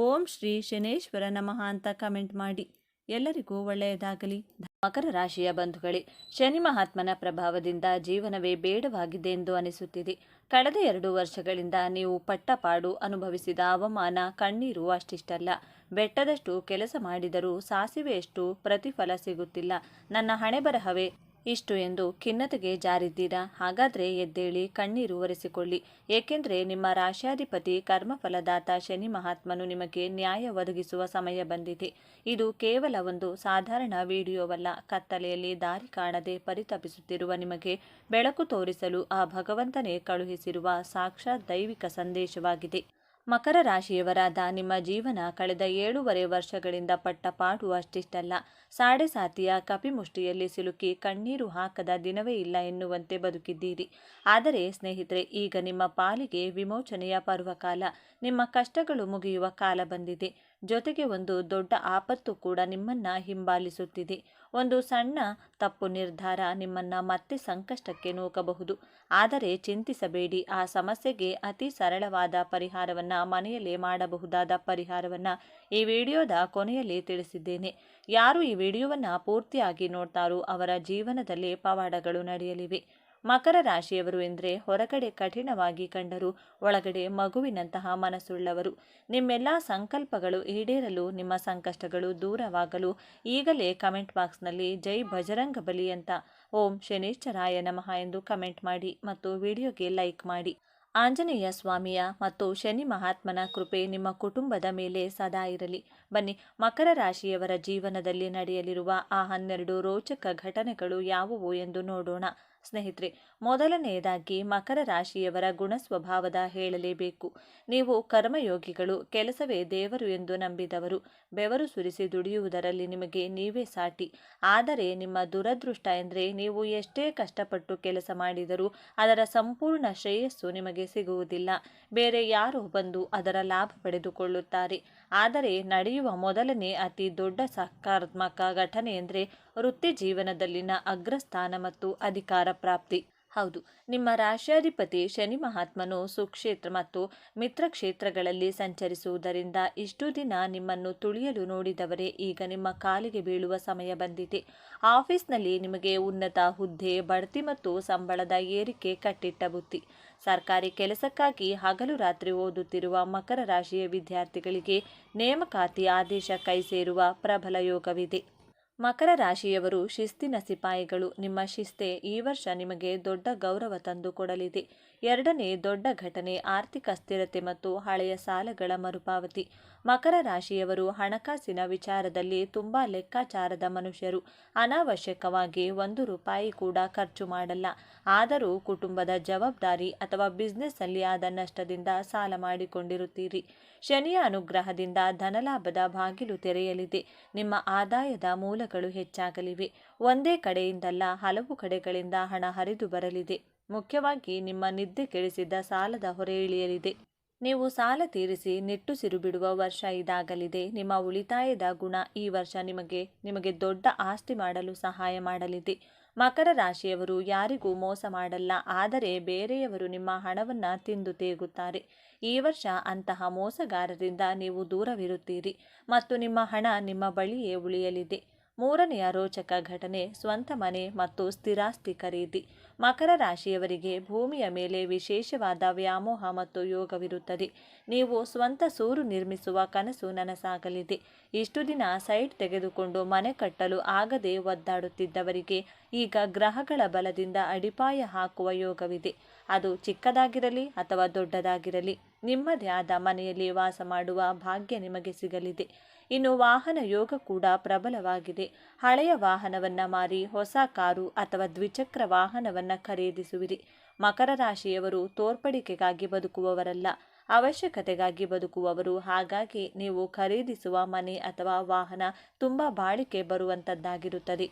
ಓಂ ಶ್ರೀ ಶನೇಶ್ವರ ನಮಃ ಅಂತ ಕಮೆಂಟ್ ಮಾಡಿ. ಎಲ್ಲರಿಗೂ ಒಳ್ಳೆಯದಾಗಲಿ. ಮಕರ ರಾಶಿಯ ಬಂಧುಗಳೇ, ಶನಿ ಮಹಾತ್ಮನ ಪ್ರಭಾವದಿಂದ ಜೀವನವೇ ಬೇಡವಾಗಿದೆ ಎಂದು ಅನಿಸುತ್ತಿದೆ. ಕಳೆದ 2 ವರ್ಷಗಳಿಂದ ನೀವು ಪಟ್ಟಪಾಡು ಅನುಭವಿಸಿದ ಅವಮಾನ, ಕಣ್ಣೀರು ಅಷ್ಟಿಷ್ಟಲ್ಲ. ಬೆಟ್ಟದಷ್ಟು ಕೆಲಸ ಮಾಡಿದರೂ ಸಾಸಿವೆಯಷ್ಟು ಪ್ರತಿಫಲ ಸಿಗುತ್ತಿಲ್ಲ. ನನ್ನ ಹಣೆಬರಹವೇ ಇಷ್ಟು ಎಂದು ಖಿನ್ನತೆಗೆ ಜಾರಿದ್ದೀರಾ? ಹಾಗಾದರೆ ಎದ್ದೇಳಿ ಕಣ್ಣೀರು ಒರೆಸಿಕೊಳ್ಳಿ. ಏಕೆಂದರೆ ನಿಮ್ಮ ರಾಶ್ಯಾಧಿಪತಿ ಕರ್ಮಫಲದಾತ ಶನಿ ಮಹಾತ್ಮನು ನಿಮಗೆ ನ್ಯಾಯ ಒದಗಿಸುವ ಸಮಯ ಬಂದಿದೆ. ಇದು ಕೇವಲ ಒಂದು ಸಾಧಾರಣ ವಿಡಿಯೋವಲ್ಲ. ಕತ್ತಲೆಯಲ್ಲಿ ದಾರಿ ಕಾಣದೆ ಪರಿತಪಿಸುತ್ತಿರುವ ನಿಮಗೆ ಬೆಳಕು ತೋರಿಸಲು ಆ ಭಗವಂತನೇ ಕಳುಹಿಸಿರುವ ಸಾಕ್ಷಾತ್ ದೈವಿಕ ಸಂದೇಶವಾಗಿದೆ. ಮಕರ ರಾಶಿಯವರಾದ ನಿಮ್ಮ ಜೀವನ ಕಳೆದ 7.5 ವರ್ಷಗಳಿಂದ ಪಟ್ಟ ಪಾಡು ಅಷ್ಟಿಷ್ಟಲ್ಲ. ಸಾಡೆಸಾತಿಯ ಕಪಿಮುಷ್ಟಿಯಲ್ಲಿ ಸಿಲುಕಿ ಕಣ್ಣೀರು ಹಾಕದ ದಿನವೇ ಇಲ್ಲ ಎನ್ನುವಂತೆ ಬದುಕಿದ್ದೀರಿ. ಆದರೆ ಸ್ನೇಹಿತರೆ, ಈಗ ನಿಮ್ಮ ಪಾಲಿಗೆ ವಿಮೋಚನೆಯ ಪರ್ವಕಾಲ. ನಿಮ್ಮ ಕಷ್ಟಗಳು ಮುಗಿಯುವ ಕಾಲ ಬಂದಿದೆ. ಜೊತೆಗೆ ಒಂದು ದೊಡ್ಡ ಆಪತ್ತು ಕೂಡ ನಿಮ್ಮನ್ನ ಹಿಂಬಾಲಿಸುತ್ತಿದೆ. ಒಂದು ಸಣ್ಣ ತಪ್ಪು ನಿರ್ಧಾರ ನಿಮ್ಮನ್ನ ಮತ್ತೆ ಸಂಕಷ್ಟಕ್ಕೆ ನೂಕಬಹುದು. ಆದರೆ ಚಿಂತಿಸಬೇಡಿ, ಆ ಸಮಸ್ಯೆಗೆ ಅತಿ ಸರಳವಾದ ಪರಿಹಾರವನ್ನ, ಮನೆಯಲ್ಲೇ ಮಾಡಬಹುದಾದ ಪರಿಹಾರವನ್ನ ಈ ವಿಡಿಯೋದ ಕೊನೆಯಲ್ಲಿ ತಿಳಿಸಿದ್ದೇನೆ. ಯಾರು ಈ ವಿಡಿಯೋವನ್ನ ಪೂರ್ತಿಯಾಗಿ ನೋಡ್ತಾರೋ ಅವರ ಜೀವನದಲ್ಲಿ ಪವಾಡಗಳು ನಡೆಯಲಿವೆ. ಮಕರ ರಾಶಿಯವರು ಎಂದರೆ ಹೊರಗಡೆ ಕಠಿಣವಾಗಿ ಕಂಡರೂ ಒಳಗಡೆ ಮಗುವಿನಂತಹ ಮನಸ್ಸುಳ್ಳವರು. ನಿಮ್ಮೆಲ್ಲ ಸಂಕಲ್ಪಗಳು ಈಡೇರಲು, ನಿಮ್ಮ ಸಂಕಷ್ಟಗಳು ದೂರವಾಗಲು ಈಗಲೇ ಕಮೆಂಟ್ ಬಾಕ್ಸ್ನಲ್ಲಿ ಜೈ ಬಜರಂಗ ಬಲಿ ಅಂತ ಓಂ ಶನೇಶ್ವರಾಯ ನಮಃ ಎಂದು ಕಮೆಂಟ್ ಮಾಡಿ ಮತ್ತು ವಿಡಿಯೋಗೆ ಲೈಕ್ ಮಾಡಿ. ಆಂಜನೇಯ ಸ್ವಾಮಿಯ ಮತ್ತು ಶನಿ ಮಹಾತ್ಮನ ಕೃಪೆ ನಿಮ್ಮ ಕುಟುಂಬದ ಮೇಲೆ ಸದಾ ಇರಲಿ. ಬನ್ನಿ, ಮಕರ ರಾಶಿಯವರ ಜೀವನದಲ್ಲಿ ನಡೆಯಲಿರುವ ಆ 12 ರೋಚಕ ಘಟನೆಗಳು ಯಾವುವು ಎಂದು ನೋಡೋಣ. ಸ್ನೇಹಿತರೆ, ಮೊದಲನೆಯದಾಗಿ ಮಕರ ರಾಶಿಯವರ ಗುಣಸ್ವಭಾವದ ಹೇಳಲೇಬೇಕು. ನೀವು ಕರ್ಮಯೋಗಿಗಳು, ಕೆಲಸವೇ ದೇವರು ಎಂದು ನಂಬಿದವರು. ಬೆವರು ಸುರಿಸಿ ದುಡಿಯುವುದರಲ್ಲಿ ನಿಮಗೆ ನೀವೇ ಸಾಟಿ. ಆದರೆ ನಿಮ್ಮ ದುರದೃಷ್ಟ ಎಂದರೆ ನೀವು ಎಷ್ಟೇ ಕಷ್ಟಪಟ್ಟು ಕೆಲಸ ಮಾಡಿದರೂ ಅದರ ಸಂಪೂರ್ಣ ಶ್ರೇಯಸ್ಸು ನಿಮಗೆ ಸಿಗುವುದಿಲ್ಲ. ಬೇರೆ ಯಾರೋ ಬಂದು ಅದರ ಲಾಭ ಪಡೆದುಕೊಳ್ಳುತ್ತಾರೆ. ಆದರೆ ನಡೆಯುವ ಮೊದಲನೇ ಅತಿ ದೊಡ್ಡ ಸಕಾರಾತ್ಮಕ ಘಟನೆ ಎಂದರೆ ವೃತ್ತಿ ಜೀವನದಲ್ಲಿನ ಅಗ್ರಸ್ಥಾನ ಮತ್ತು ಅಧಿಕಾರ ಪ್ರಾಪ್ತಿ. ಹೌದು, ನಿಮ್ಮ ರಾಶ್ಯಾಧಿಪತಿ ಶನಿ ಮಹಾತ್ಮನು ಸುಕ್ಷೇತ್ರ ಮತ್ತು ಮಿತ್ರ ಕ್ಷೇತ್ರಗಳಲ್ಲಿ ಸಂಚರಿಸುವುದರಿಂದ ಇಷ್ಟು ದಿನ ನಿಮ್ಮನ್ನು ತುಳಿಯಲು ನೋಡಿದವರೇ ಈಗ ನಿಮ್ಮ ಕಾಲಿಗೆ ಬೀಳುವ ಸಮಯ ಬಂದಿದೆ. ಆಫೀಸ್ನಲ್ಲಿ ನಿಮಗೆ ಉನ್ನತ ಹುದ್ದೆ, ಬಡ್ತಿ ಮತ್ತು ಸಂಬಳದ ಏರಿಕೆ ಕಟ್ಟಿಟ್ಟ ಬುತ್ತಿ. ಸರ್ಕಾರಿ ಕೆಲಸಕ್ಕಾಗಿ ಹಗಲು ರಾತ್ರಿ ಓದುತ್ತಿರುವ ಮಕರ ರಾಶಿಯ ವಿದ್ಯಾರ್ಥಿಗಳಿಗೆ ನೇಮಕಾತಿ ಆದೇಶ ಕೈ ಸೇರುವ ಪ್ರಬಲ ಯೋಗವಿದೆ. ಮಕರ ರಾಶಿಯವರು ಶಿಸ್ತಿನ ಸಿಪಾಯಿಗಳು. ನಿಮ್ಮ ಶಿಸ್ತೇ ಈ ವರ್ಷ ನಿಮಗೆ ದೊಡ್ಡ ಗೌರವ ತಂದು ಕೊಡಲಿದೆ. ಎರಡನೇ ದೊಡ್ಡ ಘಟನೆ ಆರ್ಥಿಕ ಸ್ಥಿರತೆ ಮತ್ತು ಹಳೆಯ ಸಾಲಗಳ ಮರುಪಾವತಿ. ಮಕರ ರಾಶಿಯವರು ಹಣಕಾಸಿನ ವಿಚಾರದಲ್ಲಿ ತುಂಬಾ ಲೆಕ್ಕಾಚಾರದ ಮನುಷ್ಯರು. ಅನಾವಶ್ಯಕವಾಗಿ 1 ರೂಪಾಯಿ ಕೂಡ ಖರ್ಚು ಮಾಡಲ್ಲ. ಆದರೂ ಕುಟುಂಬದ ಜವಾಬ್ದಾರಿ ಅಥವಾ ಬಿಸ್ನೆಸ್ನಲ್ಲಿ ಆದ ನಷ್ಟದಿಂದ ಸಾಲ ಮಾಡಿಕೊಂಡಿರುತ್ತೀರಿ. ಶನಿಯ ಅನುಗ್ರಹದಿಂದ ಧನಲಾಭದ ಬಾಗಿಲು ತೆರೆಯಲಿದೆ. ನಿಮ್ಮ ಆದಾಯದ ಮೂಲಗಳು ಹೆಚ್ಚಾಗಲಿವೆ. ಒಂದೇ ಕಡೆಯಿಂದಲ್ಲ, ಹಲವು ಕಡೆಗಳಿಂದ ಹಣ ಹರಿದು ಬರಲಿದೆ. ಮುಖ್ಯವಾಗಿ ನಿಮ್ಮ ನಿದ್ದೆ ಕೆಡಿಸಿದ್ದ ಸಾಲದ ಹೊರೆ ಇಳಿಯಲಿದೆ. ನೀವು ಸಾಲ ತೀರಿಸಿ ನಿಟ್ಟುಸಿರು ಬಿಡುವ ವರ್ಷ ಇದಾಗಲಿದೆ. ನಿಮ್ಮ ಉಳಿತಾಯದ ಗುಣ ಈ ವರ್ಷ ನಿಮಗೆ ದೊಡ್ಡ ಆಸ್ತಿ ಮಾಡಲು ಸಹಾಯ ಮಾಡಲಿದೆ. ಮಕರ ರಾಶಿಯವರು ಯಾರಿಗೂ ಮೋಸ ಮಾಡಲ್ಲ. ಆದರೆ ಬೇರೆಯವರು ನಿಮ್ಮ ಹಣವನ್ನು ತಿಂದು ತೇಗುತ್ತಾರೆ. ಈ ವರ್ಷ ಅಂತಹ ಮೋಸಗಾರರಿಂದ ನೀವು ದೂರವಿರುತ್ತೀರಿ ಮತ್ತು ನಿಮ್ಮ ಹಣ ನಿಮ್ಮ ಬಳಿಯೇ ಉಳಿಯಲಿದೆ. ಮೂರನೆಯ ರೋಚಕ ಘಟನೆ ಸ್ವಂತ ಮನೆ ಮತ್ತು ಸ್ಥಿರಾಸ್ತಿ ಖರೀದಿ. ಮಕರ ರಾಶಿಯವರಿಗೆ ಭೂಮಿಯ ಮೇಲೆ ವಿಶೇಷವಾದ ವ್ಯಾಮೋಹ ಮತ್ತು ಯೋಗವಿರುತ್ತದೆ. ನೀವು ಸ್ವಂತ ಸೂರು ನಿರ್ಮಿಸುವ ಕನಸು ನನಸಾಗಲಿದೆ. ಇಷ್ಟು ದಿನ ಸೈಟ್ ತೆಗೆದುಕೊಂಡು ಮನೆ ಕಟ್ಟಲು ಆಗದೆ ಒದ್ದಾಡುತ್ತಿದ್ದವರಿಗೆ ಈಗ ಗ್ರಹಗಳ ಬಲದಿಂದ ಅಡಿಪಾಯ ಹಾಕುವ ಯೋಗವಿದೆ. ಅದು ಚಿಕ್ಕದಾಗಿರಲಿ ಅಥವಾ ದೊಡ್ಡದಾಗಿರಲಿ, ನಿಮ್ಮದೇ ಆದ ಮನೆಯಲ್ಲಿ ವಾಸ ಮಾಡುವ ಭಾಗ್ಯ ನಿಮಗೆ ಸಿಗಲಿದೆ. ಇನ್ನು ವಾಹನ ಯೋಗ ಕೂಡ ಪ್ರಬಲವಾಗಿದೆ. ಹಳೆಯ ವಾಹನವನ್ನ ಮಾರಿ ಹೊಸ ಕಾರು ಅಥವಾ ದ್ವಿಚಕ್ರ ವಾಹನವನ್ನ ಖರೀದಿಸುವಿರಿ. ಮಕರ ರಾಶಿಯವರು ತೋರ್ಪಡಿಕೆಗಾಗಿ ಬದುಕುವವರಲ್ಲ, ಅವಶ್ಯಕತೆಗಾಗಿ ಬದುಕುವವರು. ಹಾಗಾಗಿ ನೀವು ಖರೀದಿಸುವ ಮನೆ ಅಥವಾ ವಾಹನ ತುಂಬಾ ಬಾಳಿಕೆ ಬರುವಂತದ್ದಾಗಿರುತ್ತದೆ.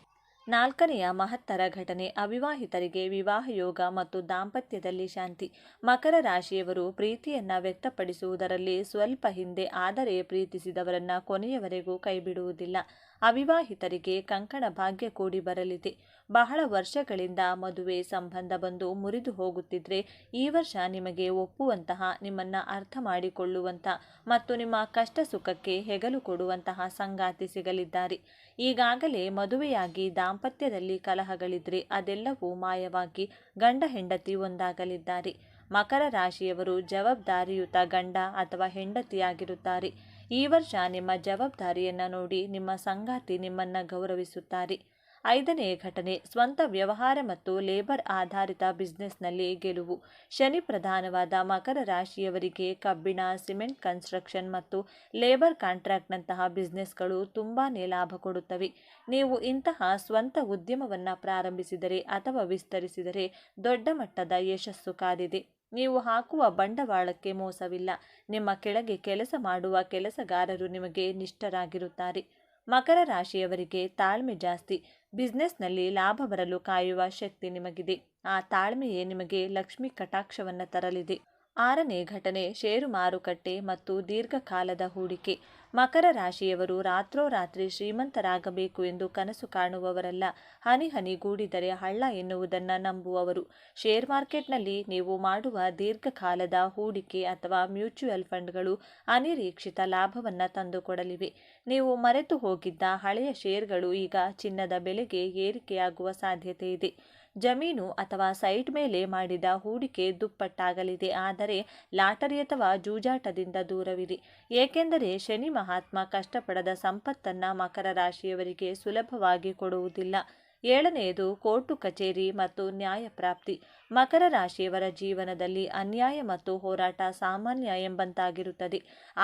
ನಾಲ್ಕನೆಯ ಮಹತ್ತರ ಘಟನೆ ಅವಿವಾಹಿತರಿಗೆ ವಿವಾಹ ಯೋಗ ಮತ್ತು ದಾಂಪತ್ಯದಲ್ಲಿ ಶಾಂತಿ. ಮಕರ ರಾಶಿಯವರು ಪ್ರೀತಿಯನ್ನ ವ್ಯಕ್ತಪಡಿಸುವುದರಲ್ಲಿ ಸ್ವಲ್ಪ ಹಿಂದೆ, ಆದರೆ ಪ್ರೀತಿಸಿದವರನ್ನ ಕೊನೆಯವರೆಗೂ ಕೈಬಿಡುವುದಿಲ್ಲ. ಅವಿವಾಹಿತರಿಗೆ ಕಂಕಣ ಭಾಗ್ಯ ಕೂಡಿ ಬರಲಿದೆ. ಬಹಳ ವರ್ಷಗಳಿಂದ ಮದುವೆ ಸಂಬಂಧ ಬಂದು ಮುರಿದು ಹೋಗುತ್ತಿದ್ರೆ ಈ ವರ್ಷ ನಿಮಗೆ ಒಪ್ಪುವಂತಹ, ನಿಮ್ಮನ್ನ ಅರ್ಥ ಮಾಡಿಕೊಳ್ಳುವಂತ ಮತ್ತು ನಿಮ್ಮ ಕಷ್ಟ ಸುಖಕ್ಕೆ ಹೆಗಲು ಕೊಡುವಂತಹ ಸಂಗಾತಿ ಸಿಗಲಿದ್ದಾರೆ. ಈಗಾಗಲೇ ಮದುವೆಯಾಗಿ ದಾಂಪತ್ಯದಲ್ಲಿ ಕಲಹಗಳಿದ್ರೆ ಅದೆಲ್ಲವೂ ಮಾಯವಾಗಿ ಗಂಡ ಹೆಂಡತಿ ಒಂದಾಗಲಿದ್ದಾರೆ. ಮಕರ ರಾಶಿಯವರು ಜವಾಬ್ದಾರಿಯುತ ಗಂಡ ಅಥವಾ ಹೆಂಡತಿಯಾಗಿರುತ್ತಾರೆ. ಈ ವರ್ಷ ನಿಮ್ಮ ಜವಾಬ್ದಾರಿಯನ್ನ ನೋಡಿ ನಿಮ್ಮ ಸಂಗಾತಿ ನಿಮ್ಮನ್ನ ಗೌರವಿಸುತ್ತಾರೆ. ಐದನೇ ಘಟನೆ ಸ್ವಂತ ವ್ಯವಹಾರ ಮತ್ತು ಲೇಬರ್ ಆಧಾರಿತ ಬಿಸ್ನೆಸ್ನಲ್ಲಿ ಗೆಲುವು. ಶನಿ ಪ್ರಧಾನವಾದ ಮಕರ ರಾಶಿಯವರಿಗೆ ಕಬ್ಬಿಣ, ಸಿಮೆಂಟ್, ಕನ್ಸ್ಟ್ರಕ್ಷನ್ ಮತ್ತು ಲೇಬರ್ ಕಾಂಟ್ರಾಕ್ಟ್ನಂತಹ ಬಿಸ್ನೆಸ್ಗಳು ತುಂಬಾನೇ ಲಾಭ ಕೊಡುತ್ತವೆ. ನೀವು ಇಂತಹ ಸ್ವಂತ ಉದ್ಯಮವನ್ನ ಪ್ರಾರಂಭಿಸಿದರೆ ಅಥವಾ ವಿಸ್ತರಿಸಿದರೆ ದೊಡ್ಡ ಮಟ್ಟದ ಯಶಸ್ಸು ಕಾದಿದೆ. ನೀವು ಹಾಕುವ ಬಂಡವಾಳಕ್ಕೆ ಮೋಸವಿಲ್ಲ. ನಿಮ್ಮ ಕೆಳಗೆ ಕೆಲಸ ಮಾಡುವ ಕೆಲಸಗಾರರು ನಿಮಗೆ ನಿಷ್ಠರಾಗಿರುತ್ತಾರೆ. ಮಕರ ರಾಶಿಯವರಿಗೆ ತಾಳ್ಮೆ ಜಾಸ್ತಿ. ಬಿಸ್ನೆಸ್ನಲ್ಲಿ ಲಾಭ ಬರಲು ಕಾಯುವ ಶಕ್ತಿ ನಿಮಗಿದೆ. ಆ ತಾಳ್ಮೆಯೇ ನಿಮಗೆ ಲಕ್ಷ್ಮಿ ಕಟಾಕ್ಷವನ್ನು ತರಲಿದೆ. ಆರನೇ ಘಟನೆ ಷೇರು ಮಾರುಕಟ್ಟೆ ಮತ್ತು ದೀರ್ಘಕಾಲದ ಹೂಡಿಕೆ. ಮಕರ ರಾಶಿಯವರು ರಾತ್ರೋರಾತ್ರಿ ಶ್ರೀಮಂತರಾಗಬೇಕು ಎಂದು ಕನಸು ಕಾಣುವವರಲ್ಲ, ಹನಿ ಹನಿಗೂಡಿದರೆ ಹಳ್ಳ ಎನ್ನುವುದನ್ನು ನಂಬುವವರು. ಶೇರ್ ಮಾರ್ಕೆಟ್ನಲ್ಲಿ ನೀವು ಮಾಡುವ ದೀರ್ಘಕಾಲದ ಹೂಡಿಕೆ ಅಥವಾ ಮ್ಯೂಚುವಲ್ ಫಂಡ್ಗಳು ಅನಿರೀಕ್ಷಿತ ಲಾಭವನ್ನು ತಂದುಕೊಡಲಿವೆ. ನೀವು ಮರೆತು ಹೋಗಿದ್ದ ಹಳೆಯ ಶೇರ್ಗಳು ಈಗ ಚಿನ್ನದ ಬೆಲೆಗೆ ಏರಿಕೆಯಾಗುವ ಸಾಧ್ಯತೆ ಇದೆ. ಜಮೀನು ಅಥವಾ ಸೈಟ್ ಮೇಲೆ ಮಾಡಿದ ಹೂಡಿಕೆ ದುಪ್ಪಟ್ಟಾಗಲಿದೆ. ಆದರೆ ಲಾಟರಿ ಅಥವಾ ಜೂಜಾಟದಿಂದ ದೂರವಿರಿ, ಏಕೆಂದರೆ ಶನಿ ಮಹಾತ್ಮ ಕಷ್ಟಪಡದ ಸಂಪತ್ತನ್ನ ಮಕರ ರಾಶಿಯವರಿಗೆ ಸುಲಭವಾಗಿ ಕೊಡುವುದಿಲ್ಲ. ಏಳನೆಯದು ಕೋರ್ಟು ಕಚೇರಿ ಮತ್ತು ನ್ಯಾಯ ಪ್ರಾಪ್ತಿ. ಮಕರ ರಾಶಿಯವರ ಜೀವನದಲ್ಲಿ ಅನ್ಯಾಯ ಮತ್ತು ಹೋರಾಟ ಸಾಮಾನ್ಯ ಎಂಬಂತಾಗಿರುತ್ತದೆ.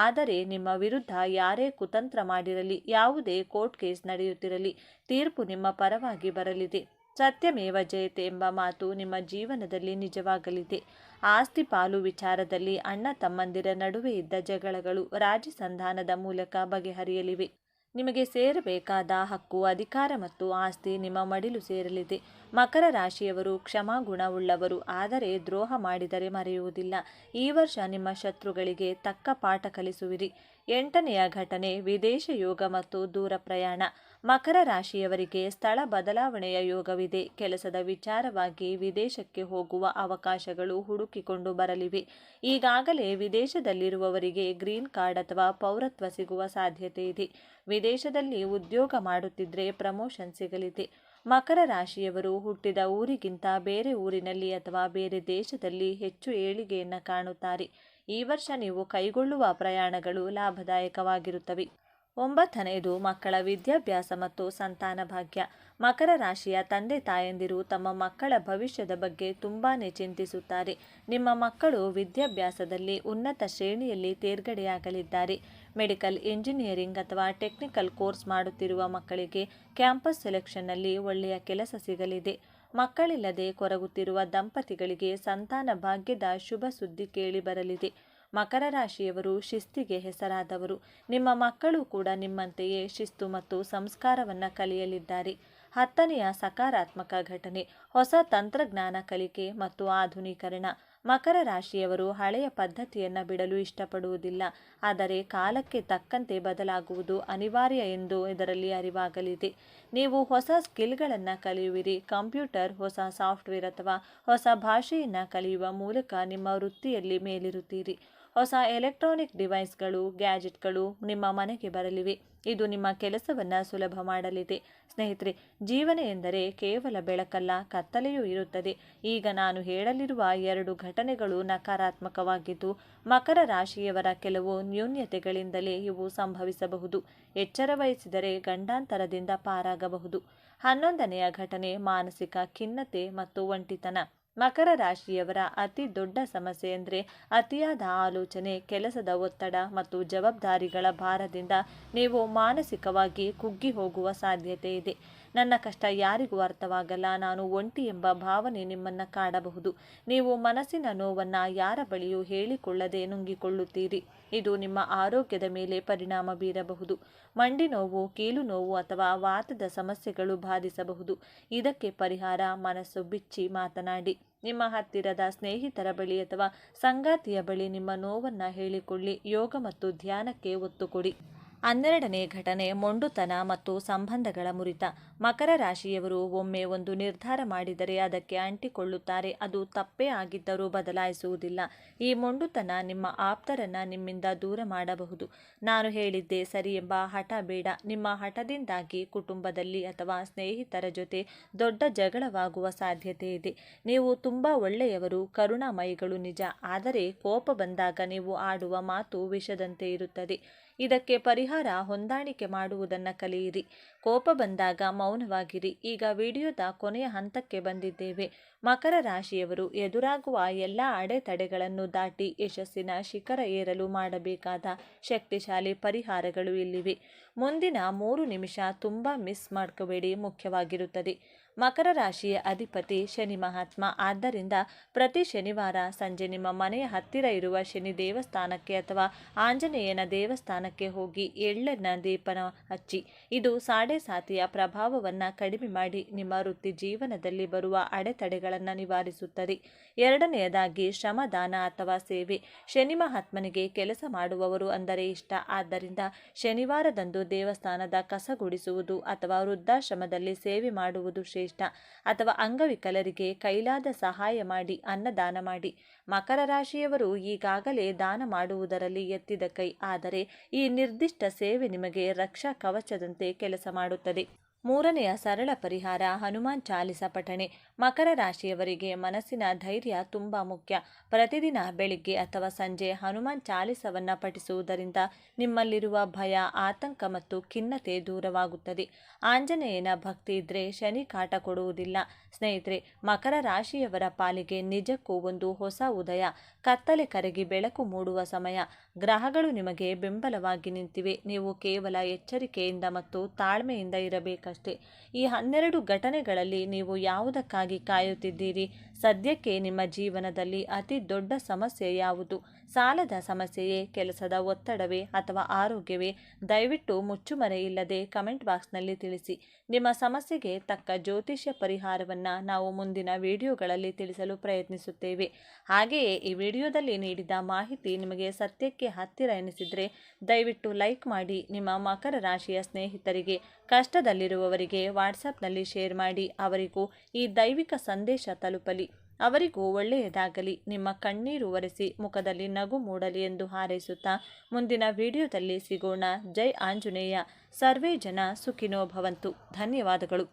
ಆದರೆ ನಿಮ್ಮ ವಿರುದ್ಧ ಯಾರೇ ಕುತಂತ್ರ ಮಾಡಿರಲಿ, ಯಾವುದೇ ಕೋರ್ಟ್ ಕೇಸ್ ನಡೆಯುತ್ತಿರಲಿ, ತೀರ್ಪು ನಿಮ್ಮ ಪರವಾಗಿ ಬರಲಿದೆ. ಸತ್ಯಮೇವ ಜಯತೆ ಎಂಬ ಮಾತು ನಿಮ್ಮ ಜೀವನದಲ್ಲಿ ನಿಜವಾಗಲಿದೆ. ಆಸ್ತಿ ಪಾಲು ವಿಚಾರದಲ್ಲಿ ಅಣ್ಣ ತಮ್ಮಂದಿರ ನಡುವೆ ಇದ್ದ ಜಗಳಗಳು ರಾಜಿ ಸಂಧಾನದ ಮೂಲಕ ಬಗೆಹರಿಯಲಿವೆ. ನಿಮಗೆ ಸೇರಬೇಕಾದ ಹಕ್ಕು, ಅಧಿಕಾರ ಮತ್ತು ಆಸ್ತಿ ನಿಮ್ಮ ಮಡಿಲು ಸೇರಲಿದೆ. ಮಕರ ರಾಶಿಯವರು ಕ್ಷಮಾಗುಣವುಳ್ಳವರು, ಆದರೆ ದ್ರೋಹ ಮಾಡಿದರೆ ಮರೆಯುವುದಿಲ್ಲ. ಈ ವರ್ಷ ನಿಮ್ಮ ಶತ್ರುಗಳಿಗೆ ತಕ್ಕ ಪಾಠ ಕಲಿಸುವಿರಿ. ಎಂಟನೆಯ ಘಟನೆ ವಿದೇಶ ಯೋಗ ಮತ್ತು ದೂರ ಪ್ರಯಾಣ. ಮಕರ ರಾಶಿಯವರಿಗೆ ಸ್ಥಳ ಬದಲಾವಣೆಯ ಯೋಗವಿದೆ. ಕೆಲಸದ ವಿಚಾರವಾಗಿ ವಿದೇಶಕ್ಕೆ ಹೋಗುವ ಅವಕಾಶಗಳು ಹುಡುಕಿಕೊಂಡು ಬರಲಿವೆ. ಈಗಾಗಲೇ ವಿದೇಶದಲ್ಲಿರುವವರಿಗೆ ಗ್ರೀನ್ ಕಾರ್ಡ್ ಅಥವಾ ಪೌರತ್ವ ಸಿಗುವ ಸಾಧ್ಯತೆ ಇದೆ. ವಿದೇಶದಲ್ಲಿ ಉದ್ಯೋಗ ಮಾಡುತ್ತಿದ್ರೆ ಪ್ರಮೋಷನ್ ಸಿಗಲಿದೆ. ಮಕರ ರಾಶಿಯವರು ಹುಟ್ಟಿದ ಊರಿಗಿಂತ ಬೇರೆ ಊರಿನಲ್ಲಿ ಅಥವಾ ಬೇರೆ ದೇಶದಲ್ಲಿ ಹೆಚ್ಚು ಏಳಿಗೆಯನ್ನು ಕಾಣುತ್ತಾರೆ. ಈ ವರ್ಷ ನೀವು ಕೈಗೊಳ್ಳುವ ಪ್ರಯಾಣಗಳು ಲಾಭದಾಯಕವಾಗಿರುತ್ತವೆ. ಒಂಬತ್ತನೆಯದು ಮಕ್ಕಳ ವಿದ್ಯಾಭ್ಯಾಸ ಮತ್ತು ಸಂತಾನ ಭಾಗ್ಯ. ಮಕರ ರಾಶಿಯ ತಂದೆ ತಾಯಂದಿರು ತಮ್ಮ ಮಕ್ಕಳ ಭವಿಷ್ಯದ ಬಗ್ಗೆ ತುಂಬಾನೇ ಚಿಂತಿಸುತ್ತಾರೆ. ನಿಮ್ಮ ಮಕ್ಕಳು ವಿದ್ಯಾಭ್ಯಾಸದಲ್ಲಿ ಉನ್ನತ ಶ್ರೇಣಿಯಲ್ಲಿ ತೇರ್ಗಡೆಯಾಗಲಿದ್ದಾರೆ. ಮೆಡಿಕಲ್, ಇಂಜಿನಿಯರಿಂಗ್ ಅಥವಾ ಟೆಕ್ನಿಕಲ್ ಕೋರ್ಸ್ ಮಾಡುತ್ತಿರುವ ಮಕ್ಕಳಿಗೆ ಕ್ಯಾಂಪಸ್ ಸೆಲೆಕ್ಷನ್ನಲ್ಲಿ ಒಳ್ಳೆಯ ಕೆಲಸ ಸಿಗಲಿದೆ. ಮಕ್ಕಳಿಲ್ಲದೆ ಕೊರಗುತ್ತಿರುವ ದಂಪತಿಗಳಿಗೆ ಸಂತಾನ ಭಾಗ್ಯದ ಶುಭ ಸುದ್ದಿ ಕೇಳಿ ಬರಲಿದೆ. ಮಕರ ರಾಶಿಯವರು ಶಿಸ್ತಿಗೆ ಹೆಸರಾದವರು. ನಿಮ್ಮ ಮಕ್ಕಳು ಕೂಡ ನಿಮ್ಮಂತೆಯೇ ಶಿಸ್ತು ಮತ್ತು ಸಂಸ್ಕಾರವನ್ನು ಕಲಿಯಲಿದ್ದಾರೆ. ಹತ್ತನೆಯ ಸಕಾರಾತ್ಮಕ ಘಟನೆ ಹೊಸ ತಂತ್ರಜ್ಞಾನ ಕಲಿಕೆ ಮತ್ತು ಆಧುನೀಕರಣ. ಮಕರ ರಾಶಿಯವರು ಹಳೆಯ ಪದ್ಧತಿಯನ್ನು ಬಿಡಲು ಇಷ್ಟಪಡುವುದಿಲ್ಲ, ಆದರೆ ಕಾಲಕ್ಕೆ ತಕ್ಕಂತೆ ಬದಲಾಗುವುದು ಅನಿವಾರ್ಯ ಎಂದು ಇದರಲ್ಲಿ ಅರಿವಾಗಲಿದೆ. ನೀವು ಹೊಸ ಸ್ಕಿಲ್ಗಳನ್ನು ಕಲಿಯುವಿರಿ. ಕಂಪ್ಯೂಟರ್, ಹೊಸ ಸಾಫ್ಟ್ವೇರ್ ಅಥವಾ ಹೊಸ ಭಾಷೆಯನ್ನು ಕಲಿಯುವ ಮೂಲಕ ನಿಮ್ಮ ವೃತ್ತಿಯಲ್ಲಿ ಮೇಲಿರುತ್ತೀರಿ. ಹೊಸ ಎಲೆಕ್ಟ್ರಾನಿಕ್ ಡಿವೈಸ್ಗಳು, ಗ್ಯಾಜೆಟ್ಗಳು ನಿಮ್ಮ ಮನೆಗೆ ಬರಲಿವೆ. ಇದು ನಿಮ್ಮ ಕೆಲಸವನ್ನು ಸುಲಭ ಮಾಡಲಿದೆ. ಸ್ನೇಹಿತರೆ, ಜೀವನ ಎಂದರೆ ಕೇವಲ ಬೆಳಕಲ್ಲ, ಕತ್ತಲೆಯೂ ಇರುತ್ತದೆ. ಈಗ ನಾನು ಹೇಳಲಿರುವ 2 ಘಟನೆಗಳು ನಕಾರಾತ್ಮಕವಾಗಿದ್ದು, ಮಕರ ರಾಶಿಯವರ ಕೆಲವು ನ್ಯೂನ್ಯತೆಗಳಿಂದಲೇ ಇವು ಸಂಭವಿಸಬಹುದು. ಎಚ್ಚರ ವಹಿಸಿದರೆ ಗಂಡಾಂತರದಿಂದ ಪಾರಾಗಬಹುದು. 11ನೆಯ ಘಟನೆ ಮಾನಸಿಕ ಖಿನ್ನತೆ ಮತ್ತು ಒಂಟಿತನ. ಮಕರ ರಾಶಿಯವರ ಅತಿ ದೊಡ್ಡ ಸಮಸ್ಯೆ ಎಂದರೆ ಅತಿಯಾದ ಆಲೋಚನೆ, ಕೆಲಸದ ಒತ್ತಡ ಮತ್ತು ಜವಾಬ್ದಾರಿಗಳ ಭಾರದಿಂದ ನೀವು ಮಾನಸಿಕವಾಗಿ ಕುಗ್ಗಿ ಹೋಗುವ ಸಾಧ್ಯತೆ ಇದೆ. ನನ್ನ ಕಷ್ಟ ಯಾರಿಗೂ ಅರ್ಥವಾಗಲ್ಲ, ನಾನು ಒಂಟಿ ಎಂಬ ಭಾವನೆ ನಿಮ್ಮನ್ನು ಕಾಡಬಹುದು. ನೀವು ಮನಸ್ಸಿನ ನೋವನ್ನು ಯಾರ ಬಳಿಯೂ ಹೇಳಿಕೊಳ್ಳದೆ ನುಂಗಿಕೊಳ್ಳುತ್ತೀರಿ. ಇದು ನಿಮ್ಮ ಆರೋಗ್ಯದ ಮೇಲೆ ಪರಿಣಾಮ ಬೀರಬಹುದು. ಮಂಡಿ ನೋವು, ಕೀಲು ನೋವು ಅಥವಾ ವಾತದ ಸಮಸ್ಯೆಗಳು ಬಾಧಿಸಬಹುದು. ಇದಕ್ಕೆ ಪರಿಹಾರ ಮನಸ್ಸು ಬಿಚ್ಚಿ ಮಾತನಾಡಿ. ನಿಮ್ಮ ಹತ್ತಿರದ ಸ್ನೇಹಿತರ ಬಳಿ ಅಥವಾ ಸಂಗಾತಿಯ ಬಳಿ ನಿಮ್ಮ ನೋವನ್ನು ಹೇಳಿಕೊಳ್ಳಿ. ಯೋಗ ಮತ್ತು ಧ್ಯಾನಕ್ಕೆ ಒತ್ತು ಕೊಡಿ. 12ನೇ ಘಟನೆ ಮೊಂಡುತನ ಮತ್ತು ಸಂಬಂಧಗಳ ಮುರಿತ. ಮಕರ ರಾಶಿಯವರು ಒಮ್ಮೆ ಒಂದು ನಿರ್ಧಾರ ಮಾಡಿದರೆ ಅದಕ್ಕೆ ಅಂಟಿಕೊಳ್ಳುತ್ತಾರೆ. ಅದು ತಪ್ಪೇ ಆಗಿದ್ದರೂ ಬದಲಾಯಿಸುವುದಿಲ್ಲ. ಈ ಮೊಂಡುತನ ನಿಮ್ಮ ಆಪ್ತರನ್ನು ನಿಮ್ಮಿಂದ ದೂರ ಮಾಡಬಹುದು. ನಾನು ಹೇಳಿದ್ದೇ ಸರಿ ಎಂಬ ಹಠ ಬೇಡ. ನಿಮ್ಮ ಹಠದಿಂದಾಗಿ ಕುಟುಂಬದಲ್ಲಿ ಅಥವಾ ಸ್ನೇಹಿತರ ಜೊತೆ ದೊಡ್ಡ ಜಗಳವಾಗುವ ಸಾಧ್ಯತೆ ಇದೆ. ನೀವು ತುಂಬ ಒಳ್ಳೆಯವರು, ಕರುಣಾಮಯಿಗಳು ನಿಜ, ಆದರೆ ಕೋಪ ಬಂದಾಗ ನೀವು ಆಡುವ ಮಾತು ವಿಷದಂತೆ ಇರುತ್ತದೆ. ಇದಕ್ಕೆ ಪರಿಹಾರ ಹೊಂದಾಣಿಕೆ ಮಾಡುವುದನ್ನು ಕಲಿಯಿರಿ. ಕೋಪ ಬಂದಾಗ ಮೌನವಾಗಿರಿ. ಈಗ ವಿಡಿಯೋದ ಕೊನೆಯ ಹಂತಕ್ಕೆ ಬಂದಿದ್ದೇವೆ. ಮಕರ ರಾಶಿಯವರು ಎದುರಾಗುವ ಎಲ್ಲ ಅಡೆತಡೆಗಳನ್ನು ದಾಟಿ ಯಶಸ್ಸಿನ ಶಿಖರ ಏರಲು ಮಾಡಬೇಕಾದ ಶಕ್ತಿಶಾಲಿ ಪರಿಹಾರಗಳು ಇಲ್ಲಿವೆ. ಮುಂದಿನ 3 ನಿಮಿಷ ತುಂಬ ಮಿಸ್ ಮಾಡ್ಕೋಬೇಡಿ, ಮುಖ್ಯವಾಗಿರುತ್ತದೆ. ಮಕರ ರಾಶಿಯ ಅಧಿಪತಿ ಶನಿ ಮಹಾತ್ಮ. ಆದ್ದರಿಂದ ಪ್ರತಿ ಶನಿವಾರ ಸಂಜೆ ನಿಮ್ಮ ಮನೆಯ ಹತ್ತಿರ ಇರುವ ಶನಿ ದೇವಸ್ಥಾನಕ್ಕೆ ಅಥವಾ ಆಂಜನೇಯನ ದೇವಸ್ಥಾನಕ್ಕೆ ಹೋಗಿ ಎಳ್ಳಿನ ದೀಪನ ಹಚ್ಚಿ. ಇದು ಸಾಡೆ ಸಾತಿಯ ಪ್ರಭಾವವನ್ನು ಕಡಿಮೆ ಮಾಡಿ ನಿಮ್ಮ ವೃತ್ತಿ ಜೀವನದಲ್ಲಿ ಬರುವ ಅಡೆತಡೆಗಳನ್ನು ನಿವಾರಿಸುತ್ತದೆ. 2ನೇದಾಗಿ ಶ್ರಮದಾನ ಅಥವಾ ಸೇವೆ. ಶನಿ ಮಹಾತ್ಮನಿಗೆ ಕೆಲಸ ಮಾಡುವವರು ಅಂದರೆ ಇಷ್ಟ. ಆದ್ದರಿಂದ ಶನಿವಾರದಂದು ದೇವಸ್ಥಾನದ ಕಸ ಗುಡಿಸುವುದು ಅಥವಾ ವೃದ್ಧಾಶ್ರಮದಲ್ಲಿ ಸೇವೆ ಮಾಡುವುದು ಶ್ರೇಷ್ಠ. ಅಥವಾ ಅಂಗವಿಕಲರಿಗೆ ಕೈಲಾದ ಸಹಾಯ ಮಾಡಿ, ಅನ್ನದಾನ ಮಾಡಿ. ಮಕರ ರಾಶಿಯವರು ಈಗಾಗಲೇ ದಾನ ಮಾಡುವುದರಲ್ಲಿ ಎತ್ತಿದ ಕೈ. ಆದರೆ ಈ ನಿರ್ದಿಷ್ಟ ಸೇವೆ ನಿಮಗೆ ರಕ್ಷಾ ಕವಚದಂತೆ ಕೆಲಸ ಮಾಡುತ್ತದೆ. 3ನೆಯ ಸರಳ ಪರಿಹಾರ ಹನುಮಾನ್ ಚಾಲಿಸ ಪಠಣೆ. ಮಕರ ರಾಶಿಯವರಿಗೆ ಮನಸ್ಸಿನ ಧೈರ್ಯ ತುಂಬ ಮುಖ್ಯ. ಪ್ರತಿದಿನ ಬೆಳಿಗ್ಗೆ ಅಥವಾ ಸಂಜೆ ಹನುಮಾನ್ ಚಾಲಿಸವನ್ನು ಪಠಿಸುವುದರಿಂದ ನಿಮ್ಮಲ್ಲಿರುವ ಭಯ, ಆತಂಕ ಮತ್ತು ಖಿನ್ನತೆ ದೂರವಾಗುತ್ತದೆ. ಆಂಜನೇಯನ ಭಕ್ತಿ ಇದ್ದರೆ ಶನಿ ಕಾಟ ಕೊಡುವುದಿಲ್ಲ. ಸ್ನೇಹಿತರೆ, ಮಕರ ರಾಶಿಯವರ ಪಾಲಿಗೆ ನಿಜಕ್ಕೂ ಒಂದು ಹೊಸ ಉದಯ. ಕತ್ತಲೆ ಕರಗಿ ಬೆಳಕು ಮೂಡುವ ಸಮಯ. ಗ್ರಹಗಳು ನಿಮಗೆ ಬೆಂಬಲವಾಗಿ ನಿಂತಿವೆ. ನೀವು ಕೇವಲ ಎಚ್ಚರಿಕೆಯಿಂದ ಮತ್ತು ತಾಳ್ಮೆಯಿಂದ ಇರಬೇಕಷ್ಟೇ. ಈ 12 ಘಟನೆಗಳಲ್ಲಿ ನೀವು ಯಾವುದಕ್ಕಾಗಿ ಕಾಯುತ್ತಿದ್ದೀರಿ? ಸದ್ಯಕ್ಕೆ ನಿಮ್ಮ ಜೀವನದಲ್ಲಿ ಅತಿ ದೊಡ್ಡ ಸಮಸ್ಯೆ ಯಾವುದು? ಸಾಲದ ಸಮಸ್ಯೆಯೇ, ಕೆಲಸದ ಒತ್ತಡವೇ ಅಥವಾ ಆರೋಗ್ಯವೇ? ದಯವಿಟ್ಟು ಮುಚ್ಚುಮರೆ ಇಲ್ಲದೆ ಕಮೆಂಟ್ ಬಾಕ್ಸ್ನಲ್ಲಿ ತಿಳಿಸಿ. ನಿಮ್ಮ ಸಮಸ್ಯೆಗೆ ತಕ್ಕ ಜ್ಯೋತಿಷ್ಯ ಪರಿಹಾರವನ್ನು ನಾವು ಮುಂದಿನ ವಿಡಿಯೋಗಳಲ್ಲಿ ತಿಳಿಸಲು ಪ್ರಯತ್ನಿಸುತ್ತೇವೆ. ಹಾಗೆಯೇ ಈ ವಿಡಿಯೋದಲ್ಲಿ ನೀಡಿದ ಮಾಹಿತಿ ನಿಮಗೆ ಸತ್ಯಕ್ಕೆ ಹತ್ತಿರ ಎನಿಸಿದರೆ ದಯವಿಟ್ಟು ಲೈಕ್ ಮಾಡಿ. ನಿಮ್ಮ ಮಕರ ರಾಶಿಯ ಸ್ನೇಹಿತರಿಗೆ, ಕಷ್ಟದಲ್ಲಿರುವವರಿಗೆ ವಾಟ್ಸಪ್ನಲ್ಲಿ ಶೇರ್ ಮಾಡಿ. ಅವರಿಗೂ ಈ ದೈವಿಕ ಸಂದೇಶ ತಲುಪಲಿ. ಅವರಿಗೂ ಒಳ್ಳೆಯದಾಗಲಿ. ನಿಮ್ಮ ಕಣ್ಣೀರು ಒರೆಸಿ ಮುಖದಲ್ಲಿ ನಗು ಮೂಡಲಿ ಎಂದು ಹಾರೈಸುತ್ತಾ ಮುಂದಿನ ವಿಡಿಯೋದಲ್ಲಿ ಸಿಗೋಣ. ಜೈ ಆಂಜನೇಯ. ಸರ್ವೇ ಜನ ಸುಖಿನೋ ಭವಂತು. ಧನ್ಯವಾದಗಳು.